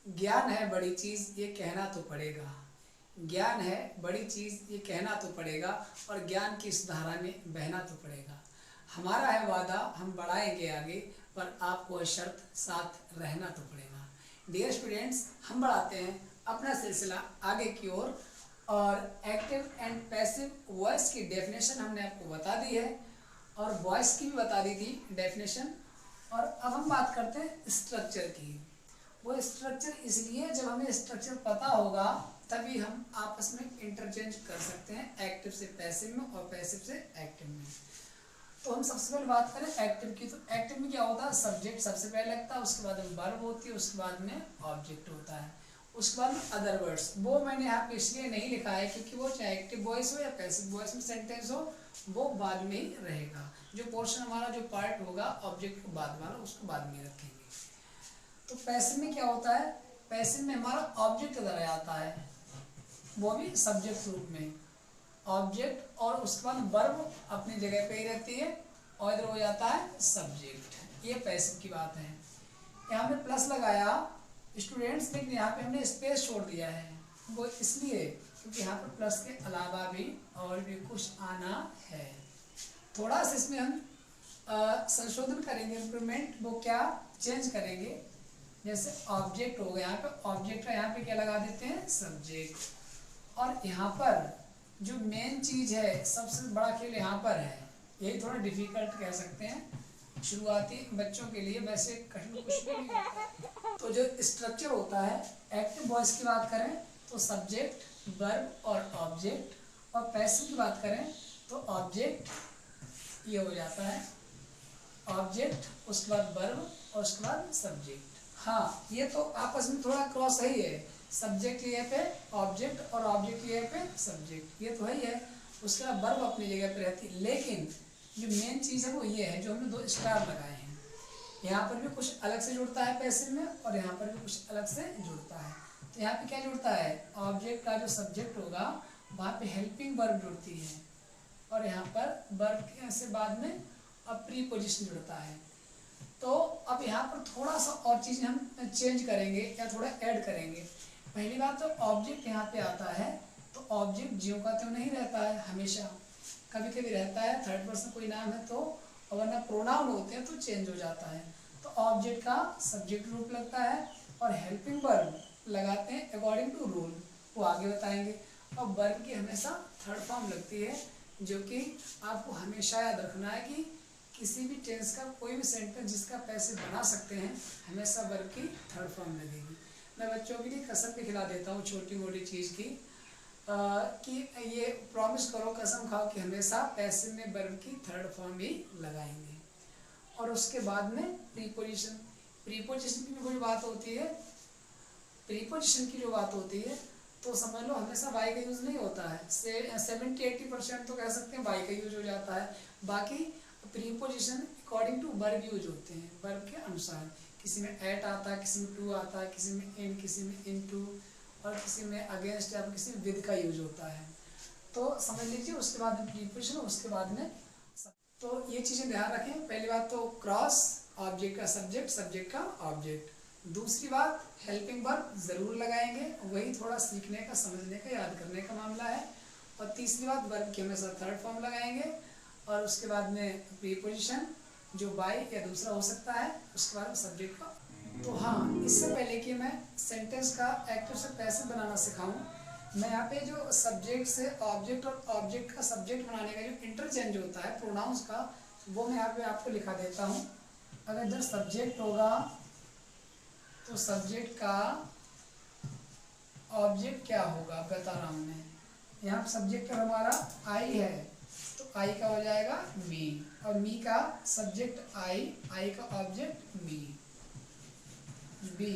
ज्ञान है बड़ी चीज़ ये कहना तो पड़ेगा। ज्ञान है बड़ी चीज़ ये कहना तो पड़ेगा, और ज्ञान की इस धारा में बहना तो पड़ेगा। हमारा है वादा हम बढ़ाएंगे आगे, पर आपको शर्त साथ रहना तो पड़ेगा। डियर स्टूडेंट्स, हम बढ़ाते हैं अपना सिलसिला आगे की ओर, और एक्टिव एंड पैसिव वॉइस की डेफिनेशन हमने आपको बता दी है, और वॉइस की भी बता दी थी डेफिनेशन। और अब हम बात करते हैं स्ट्रक्चर की। वो स्ट्रक्चर इसलिए, जब हमें स्ट्रक्चर पता होगा तभी हम आपस में इंटरचेंज कर सकते हैं, एक्टिव से पैसिव में और पैसिव से एक्टिव में। तो हम सबसे पहले बात करें एक्टिव की। तो एक्टिव में क्या होता है, सब्जेक्ट सबसे पहले लगता है, उसके बाद में वर्ब होती है, उसके बाद में ऑब्जेक्ट होता है, उसके बाद में अदर वर्ड्स। वो मैंने यहाँ पे इसलिए नहीं लिखा है क्योंकि वो चाहे एक्टिव वॉइस हो या पैसिव वॉइस में सेंटेंस हो, वो बाद में ही रहेगा। जो पोर्शन हमारा, जो पार्ट होगा ऑब्जेक्ट के बाद वाला, उसको बाद में रखेंगे। तो पैसिव में क्या होता है, पैसिव में हमारा ऑब्जेक्ट इधर आ जाता है, वो भी सब्जेक्ट रूप में ऑब्जेक्ट, और उसके बाद वर्ब अपनी जगह पे ही रहती है, और इधर हो जाता है सब्जेक्ट। ये पैसिव की बात है। यहाँ पे प्लस लगाया स्टूडेंट्स, लेकिन यहाँ पे हमने स्पेस छोड़ दिया है, वो इसलिए क्योंकि यहाँ पर प्लस के अलावा भी और भी कुछ आना है। थोड़ा सा इसमें हम संशोधन करेंगे, इम्प्रूवमेंट। वो क्या चेंज करेंगे, जैसे ऑब्जेक्ट हो गया, यहाँ पे ऑब्जेक्ट है, यहाँ पे क्या लगा देते हैं, सब्जेक्ट। और यहाँ पर जो मेन चीज है, सबसे बड़ा खेल यहाँ पर है, यही थोड़ा डिफिकल्ट कह सकते हैं शुरुआती बच्चों के लिए, वैसे कठिन कुछ भी नहीं होता। तो जो स्ट्रक्चर होता है एक्टिव वॉइस की बात करें तो सब्जेक्ट, वर्ब और ऑब्जेक्ट, और पैसिव की बात करें तो ऑब्जेक्ट, ये हो जाता है ऑब्जेक्ट, उसके बाद वर्ब और उसके बाद सब्जेक्ट। हाँ, ये तो आपस में थोड़ा क्रॉस है ही है, सब्जेक्ट ये पे ऑब्जेक्ट और ऑब्जेक्ट ये पे सब्जेक्ट, ये तो है ही है। उसके बाद वर्ब अपनी जगह पे रहती है, लेकिन जो मेन चीज़ है वो ये है, जो हमने दो स्टार लगाए हैं, यहाँ पर भी कुछ अलग से जुड़ता है पैसिव में, और यहाँ पर भी कुछ अलग से जुड़ता है। तो यहाँ पे क्या जुड़ता है, ऑब्जेक्ट का जो सब्जेक्ट होगा वहाँ पे हेल्पिंग वर्ब जुड़ती है, और यहाँ पर वर्ब से बाद में अब प्रीपोजिशन जुड़ता है। तो अब यहाँ पर थोड़ा सा और चीज़ हम चेंज करेंगे या थोड़ा ऐड करेंगे। पहली बात तो ऑब्जेक्ट यहाँ पे आता है, तो ऑब्जेक्ट ज्यों का त्यों नहीं रहता है, हमेशा कभी कभी रहता है, थर्ड पर्सन कोई नाम है तो, और वरना प्रोनाउन होते हैं तो चेंज हो जाता है। तो ऑब्जेक्ट का सब्जेक्ट रूप लगता है, और हेल्पिंग वर्ब लगाते हैं अकॉर्डिंग टू रूल, वो आगे बताएंगे। और वर्ब की हमेशा थर्ड फॉर्म लगती है, जो कि आपको हमेशा याद रखना है कि किसी भी टेंस का कोई भी सेंटेंस जिसका पैसे बना सकते हैं, हमेशा वर्ब की थर्ड फॉर्म लगेगी। मैं बच्चों के लिए कसम भी खिला देता हूँ छोटी मोटी चीज़ की, कि ये प्रॉमिस करो, कसम खाओ कि हमेशा पैसे में वर्ब की थर्ड फॉर्म ही लगाएंगे। और उसके बाद में प्रीपोजिशन, प्रीपोजिशन की भी कोई बात होती है, प्रीपोजिशन की जो बात होती है तो समझ लो हमेशा वाई का यूज़ नहीं होता है, 70-80% तो कह सकते हैं वाई का यूज हो जाता है। बाकी preposition according to verb use होते हैं, वर्ब के अनुसार, किसी में एट आता है, किसी में टू आता है, किसी में इन, किसी में इन टू, और किसी में अगेंस्ट या किसी में विद का यूज होता है। तो समझ लीजिए, उसके बाद में प्रीपोजिशन, उसके बाद में, तो ये चीज़ें ध्यान रखें। पहली बात तो क्रॉस, ऑब्जेक्ट का सब्जेक्ट, सब्जेक्ट का ऑब्जेक्ट। दूसरी बात, हेल्पिंग वर्ब ज़रूर लगाएंगे, वही थोड़ा सीखने का, समझने का, याद करने का मामला है। और तीसरी बात, वर्ब की हमेशा थर्ड फॉर्म लगाएंगे, और उसके बाद में प्रीपोजिशन जो बाय या दूसरा हो सकता है, उसके बाद सब्जेक्ट का। तो हाँ, इससे पहले कि मैं सेंटेंस का एक्टिव से पैसिव बनाना सिखाऊं, मैं यहाँ पे जो सब्जेक्ट से ऑब्जेक्ट और ऑब्जेक्ट का सब्जेक्ट बनाने का जो इंटरचेंज होता है प्रोनाउंस का, वो मैं यहाँ पे आपको लिखा देता हूँ। अगर जब सब्जेक्ट होगा तो सब्जेक्ट का ऑब्जेक्ट क्या होगा बता रहा हूँ मैं। यहाँ पर सब्जेक्ट हमारा आई है, तो आई का हो जाएगा मी, और मी का सब्जेक्ट आई का ऑब्जेक्ट मी। बी,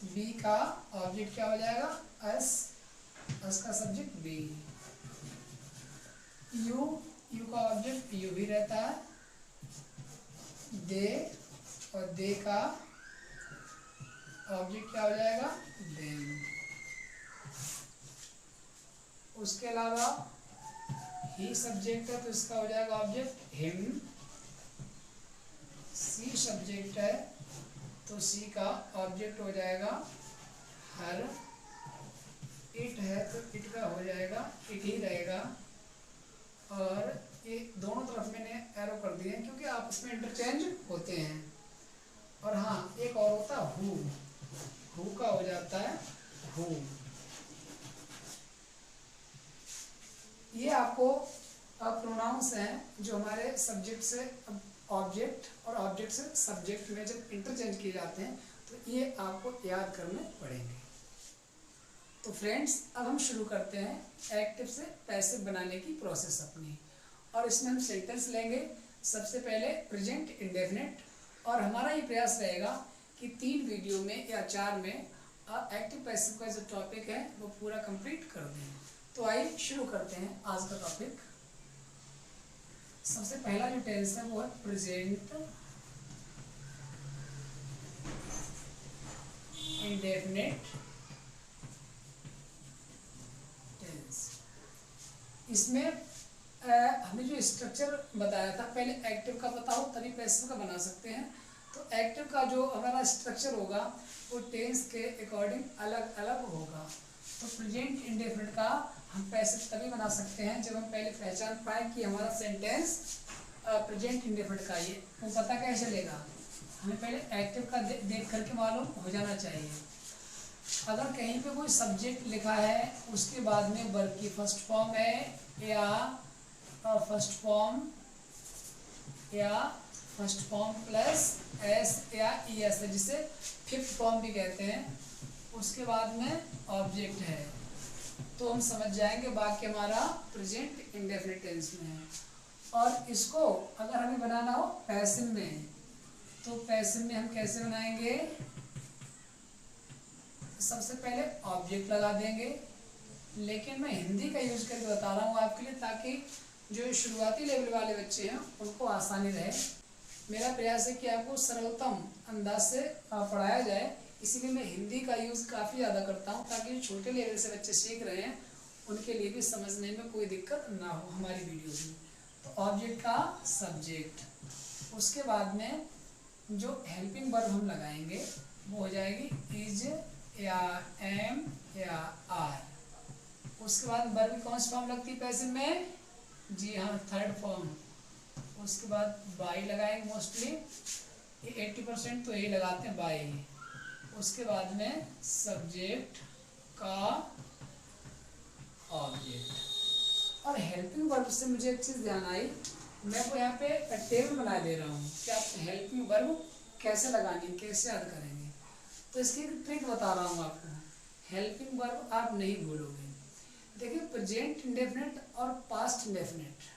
बी का ऑब्जेक्ट क्या हो जाएगा एस, एस का सब्जेक्ट बी। यू, यू का ऑब्जेक्ट यू भी रहता है। दे, और दे का ऑब्जेक्ट क्या हो जाएगा देम। उसके अलावा ही सब्जेक्ट है तो इसका हो जाएगा ऑब्जेक्ट हिम। सी सब्जेक्ट है तो सी का ऑब्जेक्ट हो जाएगा हर इट है तो इट का हो जाएगा इट ही रहेगा। और ये दोनों तरफ मैंने एरो कर दिए हैं क्योंकि आपस में इंटरचेंज होते हैं। और हाँ, एक और होता है हु का हो जाता है हु। ये आपको प्रोनाउंस हैं जो हमारे सब्जेक्ट से ऑब्जेक्ट और ऑब्जेक्ट से सब्जेक्ट में जब इंटरचेंज किए जाते हैं तो ये आपको याद करने पड़ेंगे। तो फ्रेंड्स, अब हम शुरू करते हैं एक्टिव से पैसिव बनाने की प्रोसेस अपनी। और इसमें हम सेंटेंस लेंगे। सबसे पहले प्रेजेंट इंडेफिनिट, और हमारा ये प्रयास रहेगा कि 3 वीडियो में या 4 में एक्टिव पैसिव का जो टॉपिक है वो पूरा कंप्लीट कर दें। तो आइए शुरू करते हैं आज का टॉपिक। सबसे पहला जो टेंस है वो है प्रेजेंट इंडेफिनिट टेंस। इसमें हमने जो स्ट्रक्चर बताया था, पहले एक्टिव का बताओ तभी पैसिव का बना सकते हैं। तो एक्टिव का जो हमारा स्ट्रक्चर होगा वो टेंस के अकॉर्डिंग अलग अलग होगा। तो प्रेजेंट इंडेफिनिट का हम पैसिव तभी बना सकते हैं जब हम पहले पहचान पाए कि हमारा सेंटेंस प्रेजेंट इंडेफिनिट का ये वो पता कैसे चलेगा, हमें पहले एक्टिव का देख करके मालूम हो जाना चाहिए। अगर कहीं पे कोई सब्जेक्ट लिखा है उसके बाद में वर्ब की फर्स्ट फॉर्म है या फर्स्ट फॉर्म प्लस एस या ई एस है, जिसे फिफ्थ फॉर्म भी कहते हैं, उसके बाद में ऑब्जेक्ट है, तो हम समझ जाएंगे वाक्य हमारा प्रेजेंट इंडेफिनिट टेंस में है। और इसको अगर हमें बनाना हो पैसिव में, तो पैसिव में हम कैसे बनाएंगे? सबसे पहले ऑब्जेक्ट लगा देंगे, लेकिन मैं हिंदी का यूज करके बता रहा हूँ आपके लिए, ताकि जो शुरुआती लेवल वाले बच्चे हैं उनको आसानी रहे। मेरा प्रयास है कि आपको सरलतम अंदाज से पढ़ाया जाए, इसीलिए मैं हिंदी का यूज़ काफ़ी ज़्यादा करता हूँ, ताकि छोटे लेवल से बच्चे सीख रहे हैं उनके लिए भी समझने में कोई दिक्कत ना हो हमारी वीडियो में। तो ऑब्जेक्ट का सब्जेक्ट, उसके बाद में जो हेल्पिंग वर्ब हम लगाएंगे वो हो जाएगी इज या एम या आर। उसके बाद वर्ब की कौन सी फॉर्म लगती है पैसिव में? जी हाँ, थर्ड फॉर्म। उसके बाद बाई लगाएंगे, मोस्टली ये 80% तो यही लगाते हैं बाई। उसके बाद में सब्जेक्ट का ऑब्जेक्ट। और हेल्पिंग वर्ब से मुझे एक चीज़ ध्यान आई, मैं को यहाँ पे टेबल बना दे रहा हूँ कि आप हेल्पिंग वर्ब कैसे लगानी, कैसे याद करेंगे। तो इसकी एक ट्रिक बता रहा हूँ आपको, हेल्पिंग वर्ब आप नहीं भूलोगे। देखिए, प्रेजेंट इंडेफिनिट और पास्ट इंडेफिनिट,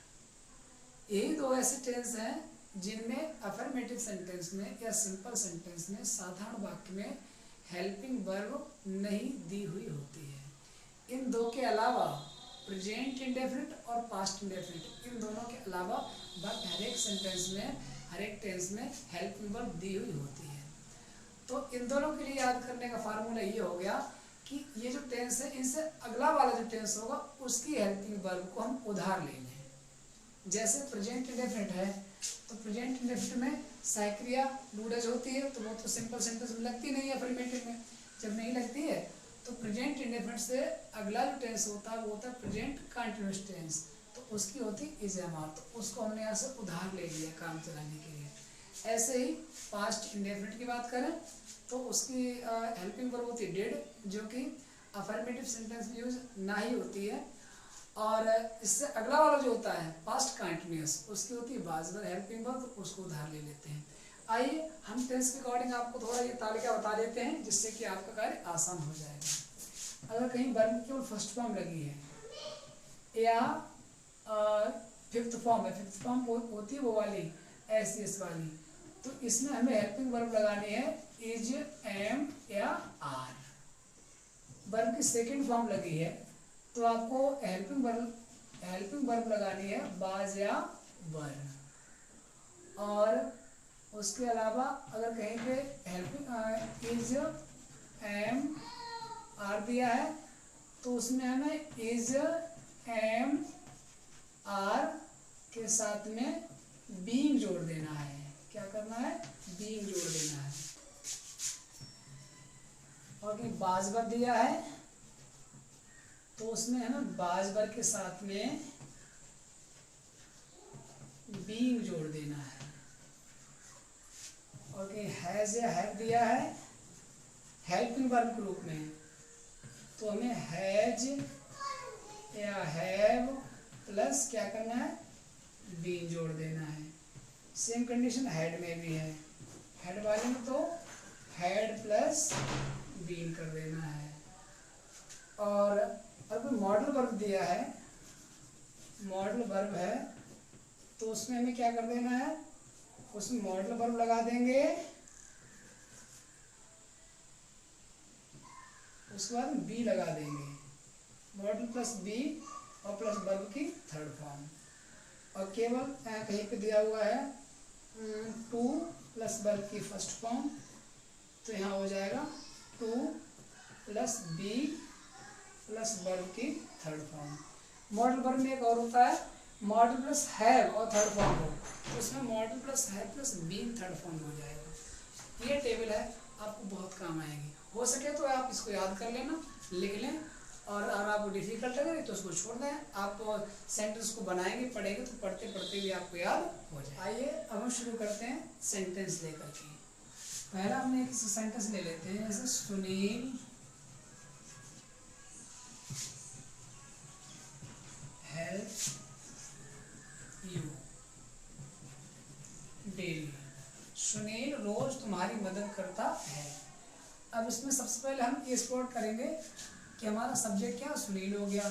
यही दो ऐसे टेंस हैं जिनमें अफर्मेटिव सेंटेंस में या सिंपल सेंटेंस में, साधारण वाक्य में हेल्पिंग वर्ब नहीं दी हुई होती है। इन दो के अलावा प्रेजेंट इंडेफिनिट और पास्ट इंडेफिनिट, इन दोनों के अलावा बाकी हर एक सेंटेंस में, हर एक टेंस में हेल्पिंग वर्ब दी हुई होती है। तो इन दोनों के लिए याद करने का फार्मूला ये हो गया कि ये जो टेंस है इनसे अगला वाला जो टेंस होगा उसकी हेल्पिंग वर्ब को हम उधार ले लें। जैसे प्रेजेंट इंडेफिनिट है तो प्रेजेंट इंडेफिनिट में सहायक्रिया डूडज होती है, तो वो तो सिंपल सेंटेंस में लगती नहीं है। अफर्मेटिव में जब नहीं लगती है तो प्रेजेंट इंडेफिनिट से अगला जो टेंस होता है वो होता है प्रेजेंट कंटिन्यूअस टेंस, तो उसकी होती इज एम आर, तो उसको हमने यहाँ से उधार ले लिया काम चलाने के लिए। ऐसे ही पास्ट इंडेफिनिट की बात करें तो उसकी हेल्पिंग वर्ब होती है डिड, जो कि अफर्मेटिव सेंटेंस में यूज ना ही होती है। और इससे अगला वाला जो होता है पास्ट कंटिन्यूअस, उसकी होती है बाजबर हेल्पिंग वर्ब, तो उसको उधार ले लेते हैं। आइए हम टेंस के अकॉर्डिंग आपको थोड़ा ये तालिका बता देते हैं, जिससे कि आपका कार्य आसान हो जाएगा। अगर कहीं वर्ब की केवल फर्स्ट फॉर्म लगी है या फिफ्थ फॉर्म है, फिफ्थ फॉर्म होती है वो वाली एस एस वाली, तो इसमें हमें हेल्पिंग वर्ब लगानी है इज एम या आर। वर्ब की सेकंड फॉर्म लगी है तो आपको हेल्पिंग वर्ब लगानी है बाज या वर। और उसके अलावा अगर कहीं पे हेल्पिंग इज एम आर दिया है तो उसमें हमें इज एम आर के साथ में बीइंग जोड़ देना है। क्या करना है? बीइंग जोड़ देना है। और कि बाजबर दिया है तो उसमें हमें बाजबर के साथ में बीइंग जोड़ देना है। और कि हैज या हैव दिया है हेल्पिंग वर्ब के रूप में, तो हमें हैज या हैव प्लस क्या करना है, बीइंग जोड़ देना है। सेम कंडीशन हेड में भी है, हेड वाले में तो हेड प्लस बीइंग कर देना है। और कोई मॉडल वर्ब दिया है, मॉडल वर्ब है तो उसमें हमें क्या कर देना है, उसमें मॉडल वर्ब लगा देंगे, उसके बाद बी लगा देंगे, मॉडल प्लस बी और प्लस वर्ब की थर्ड फॉर्म। और केवल कहीं पे दिया हुआ है टू प्लस वर्ब की फर्स्ट फॉर्म, तो यहाँ हो जाएगा to plus be plus verb की थर्ड फॉर्म। मॉडल वर्ब में एक और होता है मॉडल प्लस हैव और थर्ड फॉर्म हो, तो उसमें modal plus have plus being third form हो जाएगा। ये टेबल है, आपको बहुत काम आएगी। हो सके तो आप इसको याद कर लेना, लिख लें, और अगर आपको डिफिकल्ट लगे तो उसको छोड़ दें। आप सेंटेंस को बनाएंगे, पढ़ेंगे तो पढ़ते पढ़ते भी आपको याद हो जाए। आइए अब हम शुरू करते हैं सेंटेंस लेकर के। पहला हमने एक सेंटेंस ले लेते हैं, जैसे Sunil help you daily. Sunil रोज तुम्हारी मदद करता है। अब इसमें सबसे पहले हम ये स्पॉट करेंगे कि हमारा सब्जेक्ट क्या, सुनील हो गया,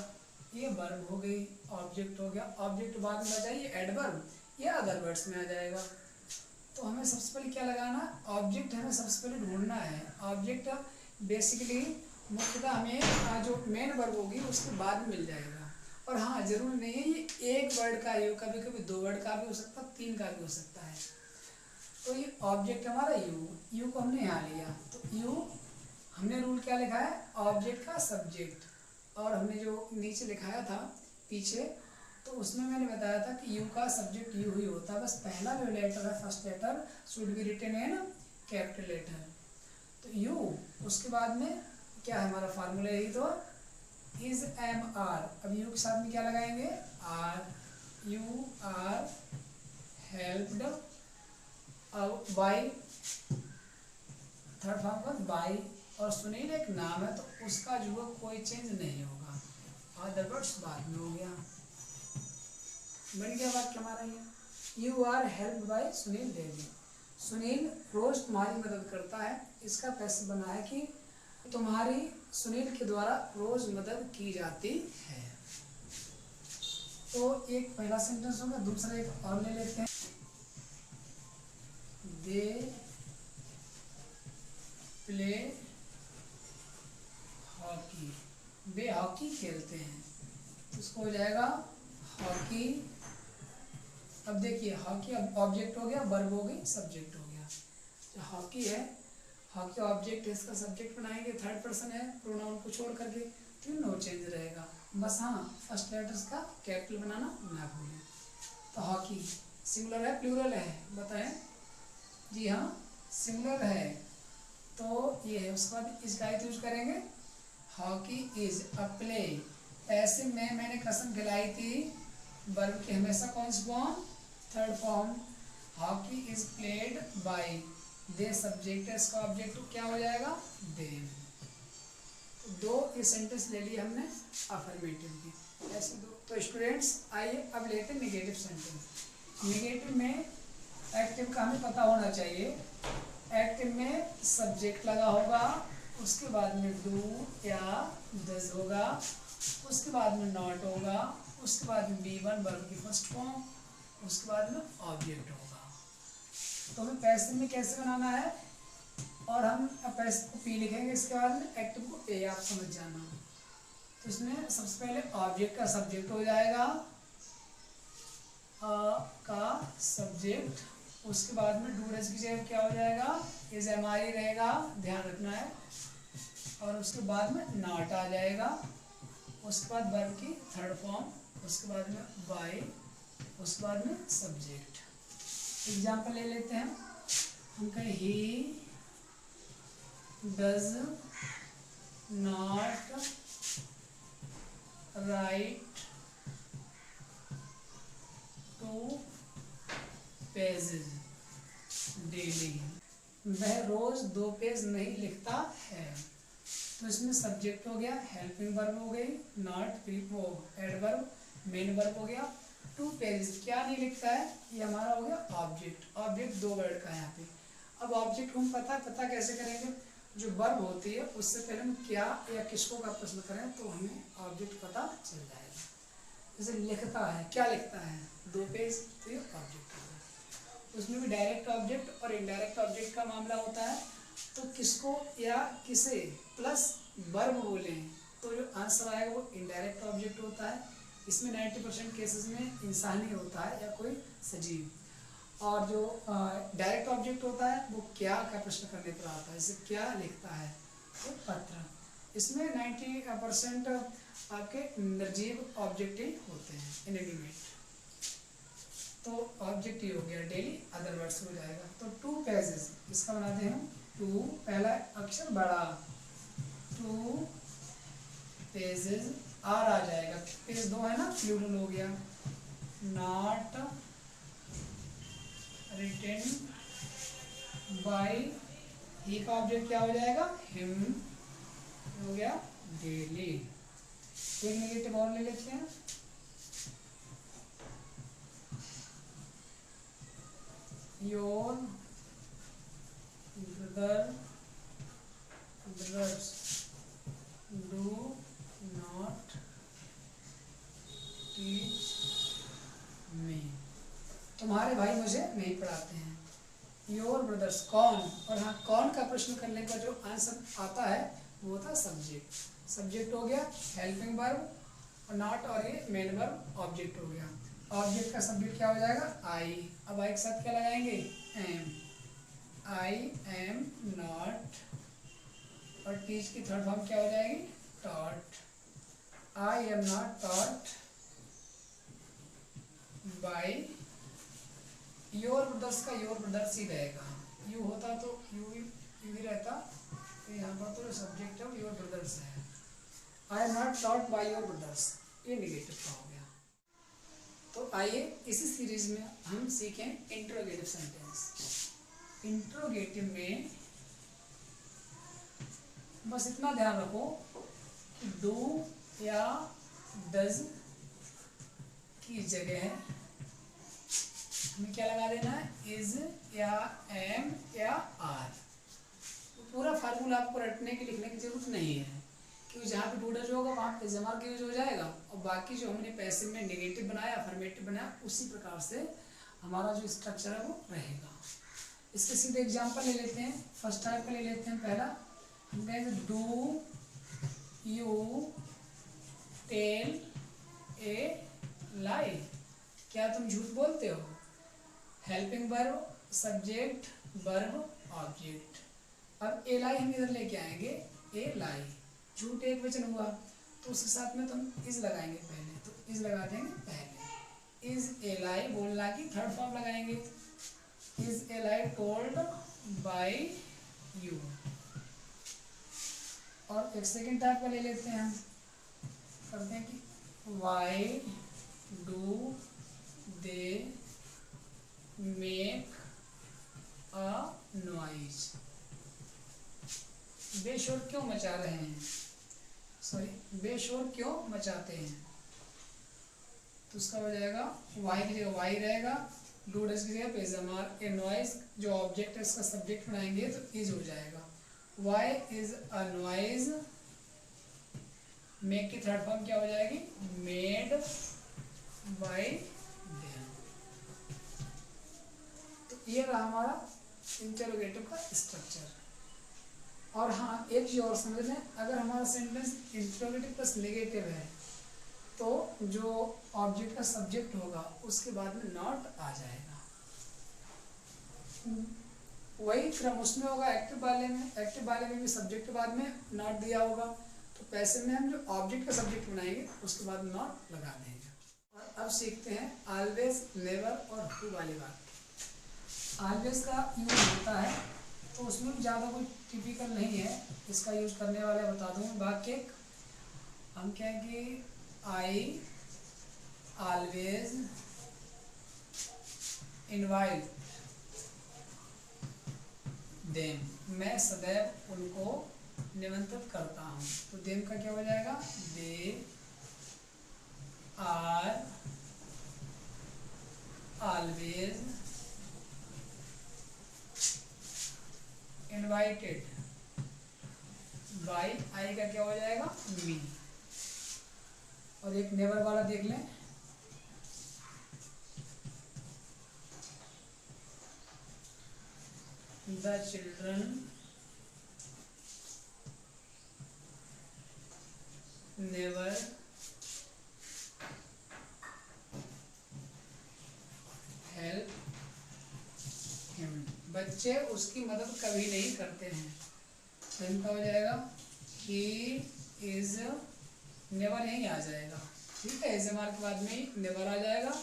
ये वर्ब हो गई, ऑब्जेक्ट हो गया, ऑब्जेक्ट बाद में बचा ये एडवर्ब, ये अदर वर्ड्स में आ जाएगा। तो हमें सबसे पहले क्या लगाना, ऑब्जेक्ट हमें सबसे पहले ढूंढना है। ऑब्जेक्ट बेसिकली मुख्यतः हमें जो मेन वर्ब होगी उसके बाद मिल जाएगा। और हाँ, जरूर नहीं है ये एक वर्ड का ही हो, कभी कभी दो वर्ड का भी हो सकता है, तीन का भी हो सकता है। तो ये ऑब्जेक्ट हमारा यू को हमने यहाँ लिया, तो यू हमने रूल क्या लिखा है, ऑब्जेक्ट का सब्जेक्ट, और हमने जो नीचे लिखाया था पीछे, तो उसमें मैंने बताया था कि यू का सब्जेक्ट यू ही होता है, बस पहला जो लेटर है first letter should be written in capital letter. तो यू, उसके बाद में क्या है हमारा फार्मूला, यही तो इज एम आर। अब यू के साथ में क्या लगाएंगे, are, you are helped by, third form का बाई, और सुनील एक नाम है तो उसका जो है कोई चेंज नहीं होगा, अदर वर्ड्स बाद में हो गया। बन गया वाक्य हमारा ये, you are helped by Sunil daily. Sunil रोज तुम्हारी मदद करता है, इसका पैसे बना है कि तुम्हारी सुनील के द्वारा रोज मदद की जाती है। तो एक पहला सेंटेंस होगा, दूसरा एक और ले लेते हैं, they play hockey, way hockey खेलते हैं, तो उसको हो जाएगा हॉकी। अब देखिए हॉकी अब ऑब्जेक्ट हो गया, वर्ब हो गई, सब्जेक्ट हो गया। जो हॉकी है, हॉकी ऑब्जेक्ट है, इसका सब्जेक्ट बनाएंगे, थर्ड पर्सन है, प्रोनाउन को छोड़ करके, तो नो चेंज रहेगा। बस हाँ, फर्स्ट लेटर्स का कैपिटल बनाना ना भूलें। तो हॉकी सिंगुलर है प्लूरल है, बताएं जी। हाँ सिंगुलर है, तो ये है, उसके बाद इसका यूज करेंगे, हॉकी इज अ प्ले। ऐसे में मैंने कसम खिलाई थी, वर्ब की हमेशा कौन सी form, third form. Hockey is played by, the subject है, इसका ऑब्जेक्ट क्या हो जाएगा, देम। दो ये सेंटेंस ले लिए हमने अफर्मेटिव की, ऐसे दो। तो स्टूडेंट्स आइए अब लेते हैं निगेटिव सेंटेंस। निगेटिव में एक्टिव का हमें पता होना चाहिए, एक्टिव में सब्जेक्ट लगा होगा, उसके बाद में डू या डज होगा, उसके बाद में नॉट होगा, उसके बाद में बी1 वर्ब की फर्स्ट फॉर्म, उसके बाद में ऑब्जेक्ट होगा। तो हमें पैसिव में कैसे बनाना है, और हम पैसिव को पी लिखेंगे, इसके बाद में एक्टिव को ए, आप समझ जाना। तो इसमें सबसे पहले ऑब्जेक्ट का सब्जेक्ट हो जाएगा, का सब्जेक्ट, उसके बाद में डू डज की जगह क्या हो जाएगा, इज एम आई रहेगा, ध्यान रखना है, और उसके बाद में नॉट आ जाएगा, उसके बाद वर्ब की थर्ड फॉर्म, उसके बाद में बाय, उसके बाद में सब्जेक्ट। एग्जाम्पल ले लेते हैं, हम कहें he does not right 2 pages daily. वह रोज 2 पेज नहीं लिखता है। तो इसमें सब्जेक्ट हो गया, हेल्पिंग वर्ब हो गई, नॉट एडवर्ब, मेन वर्ब हो गया। 2 पेजेस क्या नहीं लिखता है, ये हमारा हो गया ऑब्जेक्ट। ऑब्जेक्ट 2 वर्ड का है यहाँ पे। अब ऑब्जेक्ट को हम पता कैसे करेंगे, जो वर्ब होती है उससे पहले हम क्या या किसको का प्रश्न करें तो हमें ऑब्जेक्ट पता चल जाएगा। जैसे लिखता है, क्या लिखता है, 2 पेज, तो ये ऑब्जेक्ट होगा। उसमें भी डायरेक्ट ऑब्जेक्ट और इनडायरेक्ट ऑब्जेक्ट का मामला होता है। तो किसको या किसे प्लस वर्ब बोलें तो जो आंसर आएगा वो इनडायरेक्ट ऑब्जेक्ट होता है। इसमें 90% केसेस में इंसान ही होता है या कोई सजीव। और जो डायरेक्ट ऑब्जेक्ट होता है वो क्या का प्रश्न करने पर आता है। जैसे क्या लिखता है, तो पत्र। इसमें 90% आपके निर्जीव ऑब्जेक्ट ही होते हैं, इनएनिमेट। तो ऑब्जेक्ट ही हो गया डेली, अदर वर्ड्स हो जाएगा। तो 2 पेजेस इसका बनाते हैं 2, पहला अक्षर बड़ा, 2 पेजेस, आर आ जाएगा, पेज 2 है ना, प्लूरल हो गया। नॉट रिटन बाय, ही का ऑब्जेक्ट क्या हो जाएगा, हिम, हो गया डेली। एक नेगेटिव और ले लेते हैं, your brothers do not teach me, तुम्हारे भाई मुझे नहीं पढ़ाते हैं। योर ब्रदर्स कौन, और हाँ कौन का प्रश्न करने का जो आंसर आता है वो होता है सब्जेक्ट। सब्जेक्ट हो गया हेल्पिंग वर्ब, और नॉट और ये मेन वर्ब ऑब्जेक्ट हो गया। ऑब्जेक्ट का सब्जेक्ट क्या हो जाएगा, आई। अब आई के साथ क्या लगाएंगे, एम। आई एम नॉट, और टीच की थर्ड फॉर्म क्या हो जाएगी, taught. I am not taught by your brothers का योर ब्रदर्स ही रहेगा। यू होता तो यू ही रहता, तो यहाँ पर तो सब्जेक्ट है योर ब्रदर्स है। I am not taught by your brothers, ये निगेटिव का हो गया। तो आइए इसी सीरीज में हम सीखें इंट्रोगेटिव सेंटेंस। इंट्रोगेटिव में बस इतना ध्यान रखो कि डू या डज की जगह हमें क्या लगा देना है, इज या एम या आर। तो पूरा फार्मूला आपको रटने की लिखने की जरूरत नहीं है, क्योंकि जहाँ पे डू डज होगा वहाँ पे इज एम आर का यूज हो जाएगा, और बाकी जो हमने पैसिव में नेगेटिव बनाया, अफर्मेटिव बनाया, उसी प्रकार से हमारा जो स्ट्रक्चर है वो रहेगा। इसके सीधे एग्जाम्पल ले लेते हैं। फर्स्ट टाइप का ले लेते हैं। पहला हम कहेंगे डू यू टेल ए लाई, क्या तुम झूठ बोलते हो। Helping verb, subject, verb, object. अब ए लाई हम इधर लेके आएंगे, ए लाई, झूठ एक वचन हुआ तो उसके साथ में तो हम इज लगाएंगे पहले, तो इज लगा देंगे पहले। इज ए लाई बोलना की थर्ड फॉर्म लगाएंगे, is a lie told by you. और एक सेकेंड टाइप का ले लेते हैं हम, करते हैं कि why do they make a noise, बेशोर क्यों मचा रहे हैं, सॉरी बेशोर क्यों मचाते हैं। तो उसका हो जाएगा वाई की जगह वाई रहेगा, डू डज की जगह पे is am are. A noise जो ऑब्जेक्ट है इसका सब्जेक्ट बनाएंगे तो इज हो जाएगा। Why is a noise, make की थर्ड फॉर्म क्या हो जाएगी, मेड बाय देम। तो ये रहा हमारा इंटरोगेटिव का स्ट्रक्चर। और हाँ एक चीज और समझ लें, अगर हमारा सेंटेंस इंटरोगेटिव प्लस नेगेटिव है तो जो ऑब्जेक्ट का सब्जेक्ट होगा उसके बाद में नॉट आ जाएगा। वही क्रम उसमें होगा एक्टिव वाले में। एक्टिव वाले में भी सब्जेक्ट के बाद में नॉट दिया होगा, तो पैसिव में हम जो ऑब्जेक्ट का सब्जेक्ट बनाएंगे उसके बाद नॉट लगा देंगे। और अब सीखते हैं ऑलवेज, नेवर और हु वाली बात। ऑलवेज का यूज होता है तो उसमें भी ज़्यादा कोई टिपिकल नहीं है, इसका यूज़ करने वाले बता दूँ। वाक्य हम कहेंगे आई ऑलवेज इनवाइट देम, मैं सदैव उनको निमंत्रित करता हूँ। तो देम का क्या हो जाएगा, they are always invited by, I का क्या हो जाएगा, मी। और एक नेवर वाला देख लें, the children never help him, बच्चे उसकी मदद कभी नहीं करते हैं। तो इनका हो जाएगा ही इज, नेवर यहीं आ जाएगा, ठीक है। इज एम आर के बाद में ही नेवर आ जाएगा,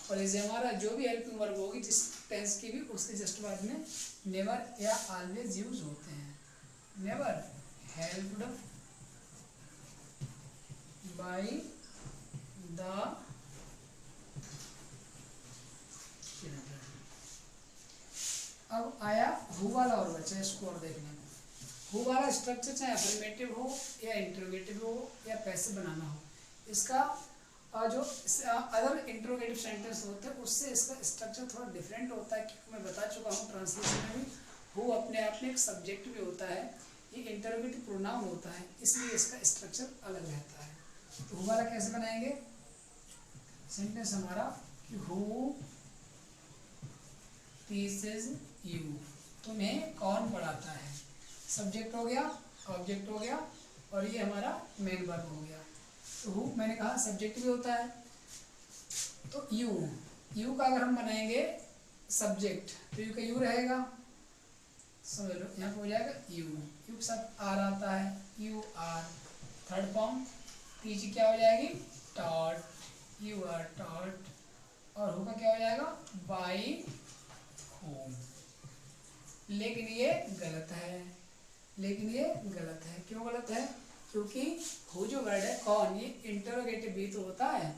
और इज एम आर जो भी हेल्पिंग वर्ब होगी जिस टेंस की भी, उसके जस्ट बाद में नेवर या ऑलवेज यूज होते हैं। Never helped by the children. अब आया हु वाला और बच्चा, इसको और देख लें। हु वाला स्ट्रक्चर चाहे अफर्मेटिव हो या इंटरोगेटिव हो या पैसिव बनाना हो, इसका जो अदर इंटरोगेटिव सेंटेंस होते हैं उससे इसका स्ट्रक्चर थोड़ा डिफरेंट होता है, क्योंकि मैं बता चुका हूँ ट्रांसलेशन में भी, हु अपने आप में एक सब्जेक्ट भी होता है, ये इंटरोगेटिव प्रोनाउन होता है, इसलिए इसका स्ट्रक्चर अलग रहता है। तो हु वाला कैसे बनाएंगे, सेंटेंस हमारा कि हु टीचेस यू, तुम्हें कौन पढ़ाता है। सब्जेक्ट हो गया, ऑब्जेक्ट हो गया, और ये हमारा मेन वर्ब हो गया। तो हु मैंने कहा सब्जेक्ट भी होता है। तो यू का अगर हम बनाएंगे सब्जेक्ट, तो यू का यू रहेगा, समझ लो यहाँ पे हो जाएगा यू के साथ आर आता है, यू आर। थर्ड फॉर्म पीछे क्या हो जाएगी, टॉट, यू आर टॉट। और हु का क्या हो जाएगा, बाई होम। लेकिन ये गलत है, क्यों गलत है, क्योंकि हु जो वर्ड है कौन, ये इंटरोगेटिव भी तो होता है,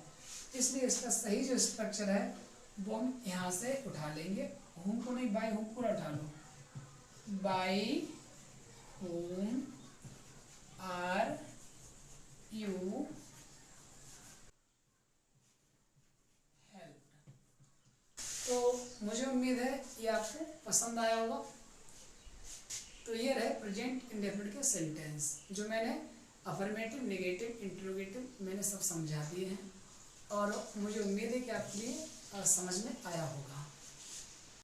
इसलिए इसका सही जो स्ट्रक्चर है वो हम यहाँ से उठा लेंगे। होम को नहीं, बाई होम पूरा उठा लो। By whom are you help. तो मुझे उम्मीद है ये आपको पसंद आया होगा। तो ये रहे प्रेजेंट इंडेफिनिट के सेंटेंस, जो मैंने अफर्मेटिव, नेगेटिव, इंटरोगेटिव मैंने सब समझा दिए हैं, और मुझे उम्मीद है कि आपके लिए समझ में आया होगा।